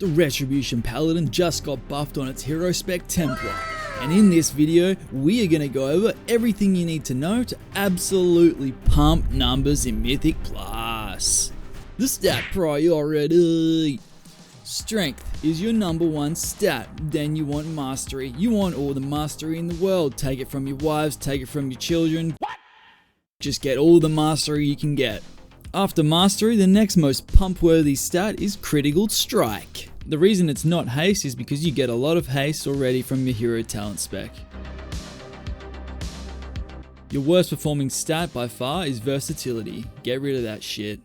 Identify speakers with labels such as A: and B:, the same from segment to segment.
A: The Retribution Paladin just got buffed on its hero spec Templar, and in this video we are going to go over everything you need to know to absolutely pump numbers in Mythic Plus. The stat priority. Strength is your number one stat, then you want mastery. You want all the mastery in the world. Take it from your wives, take it from your children. Just get all the mastery you can get. After mastery, the next most pump-worthy stat is critical strike. The reason it's not haste is because you get a lot of haste already from your hero talent spec. Your worst performing stat by far is versatility. Get rid of that shit.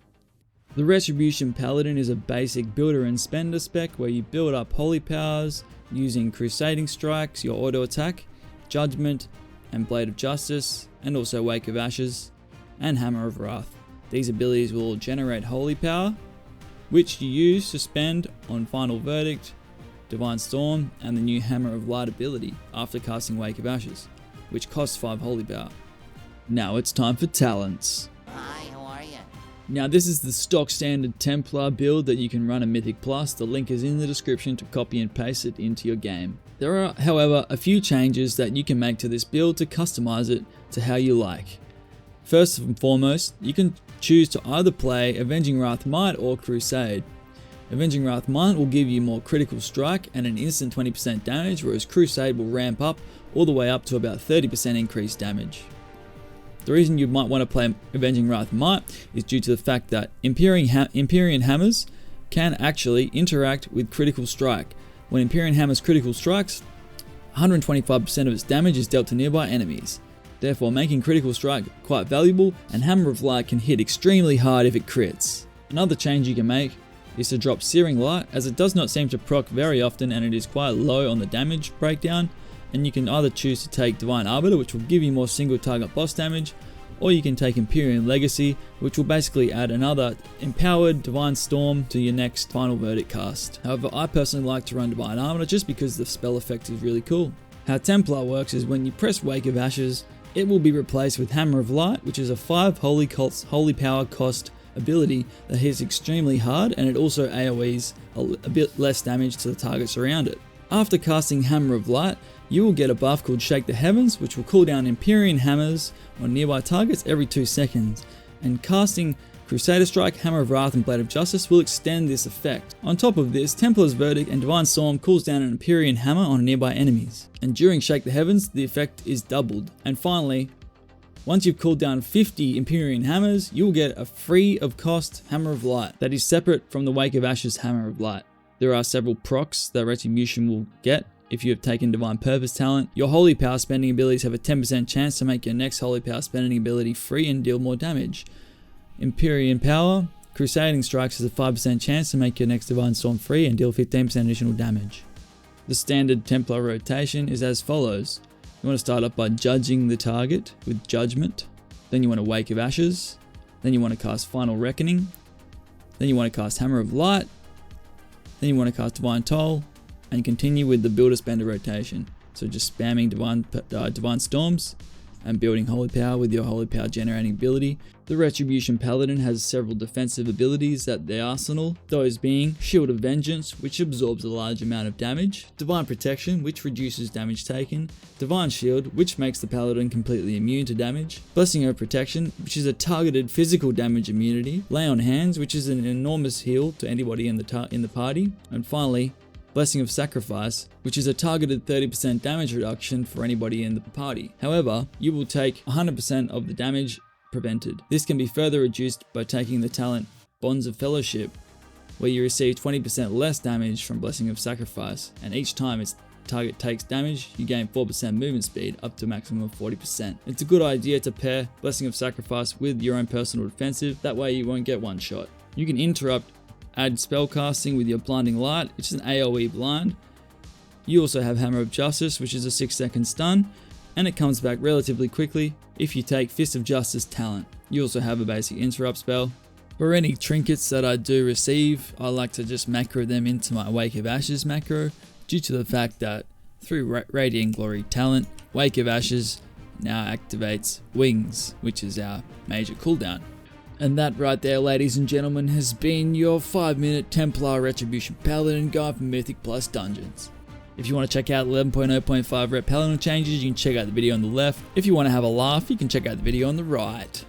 A: The Retribution Paladin is a basic builder and spender spec where you build up holy powers using crusading strikes, your auto attack, judgment, and blade of justice, and also wake of ashes, and hammer of wrath. These abilities will generate holy power, which you use to spend on final verdict, divine storm, and the new hammer of light ability after casting wake of ashes, which costs 5 holy power. Now it's time for talents.
B: Hi, how are you?
A: Now this is the stock standard Templar build that you can run in Mythic Plus. The link is in the description to copy and paste it into your game. There are, however, a few changes that you can make to this build to customize it to how you like. First and foremost, you can choose to either play Avenging Wrath Might or Crusade. Avenging Wrath Might will give you more critical strike and an instant 20% damage, whereas Crusade will ramp up all the way up to about 30% increased damage. The reason you might want to play Avenging Wrath Might is due to the fact that Empyrean Hammers can actually interact with critical strike. When Empyrean Hammers critical strikes, 125% of its damage is dealt to nearby enemies, therefore making critical strike quite valuable, and Hammer of Light can hit extremely hard if it crits. Another change you can make is to drop Searing Light, as it does not seem to proc very often and it is quite low on the damage breakdown, and you can either choose to take Divine Arbiter, which will give you more single target boss damage, or you can take Empyrean Legacy, which will basically add another empowered Divine Storm to your next final verdict cast. However, I personally like to run Divine Arbiter just because the spell effect is really cool. How Templar works is when you press Wake of Ashes, it will be replaced with Hammer of Light, which is a 5 holy power cost ability that hits extremely hard, and it also AoEs a bit less damage to the targets around it. After casting Hammer of Light, you will get a buff called Shake the Heavens, which will cool down Empyrean Hammers on nearby targets every 2 seconds, and casting Crusader Strike, Hammer of Wrath, and Blade of Justice will extend this effect. On top of this, Templar's Verdict and Divine Storm cools down an Empyrean Hammer on nearby enemies, and during Shake the Heavens, the effect is doubled. And finally, once you've cooled down 50 Empyrean Hammers, you'll get a free of cost Hammer of Light that is separate from the Wake of Ashes Hammer of Light. There are several procs that Retribution will get if you have taken Divine Purpose talent. Your Holy Power spending abilities have a 10% chance to make your next Holy Power spending ability free and deal more damage. Empyrean Power, Crusading Strikes has a 5% chance to make your next Divine Storm free and deal 15% additional damage. The standard Templar rotation is as follows. You want to start up by judging the target with Judgment, then you want to Wake of Ashes, then you want to cast Final Reckoning, then you want to cast Hammer of Light, then you want to cast Divine Toll, and continue with the Builder Spender rotation. So just spamming Divine Storms and building Holy Power with your Holy Power generating ability. The Retribution Paladin has several defensive abilities at their arsenal, those being Shield of Vengeance, which absorbs a large amount of damage, Divine Protection, which reduces damage taken, Divine Shield, which makes the Paladin completely immune to damage, Blessing of Protection, which is a targeted physical damage immunity, Lay on Hands, which is an enormous heal to anybody in the party, and finally, Blessing of Sacrifice, which is a targeted 30% damage reduction for anybody in the party. However, you will take 100% of the damage prevented. This can be further reduced by taking the talent Bonds of Fellowship, where you receive 20% less damage from Blessing of Sacrifice, and each time its target takes damage, you gain 4% movement speed up to a maximum of 40%. It's a good idea to pair Blessing of Sacrifice with your own personal defensive, that way you won't get one shot. You can interrupt add spellcasting with your Blinding Light, which is an AoE blind. You also have Hammer of Justice, which is a 6-second stun, and it comes back relatively quickly if you take Fist of Justice talent. You also have a basic interrupt spell. For any trinkets that I do receive, I like to just macro them into my Wake of Ashes macro, due to the fact that through Radiant Glory talent, Wake of Ashes now activates Wings, which is our major cooldown. And that right there, ladies and gentlemen, has been your 5-minute Templar Retribution Paladin guide for Mythic Plus Dungeons. If you want to check out 11.0.5 Rep Paladin changes, you can check out the video on the left. If you want to have a laugh, you can check out the video on the right.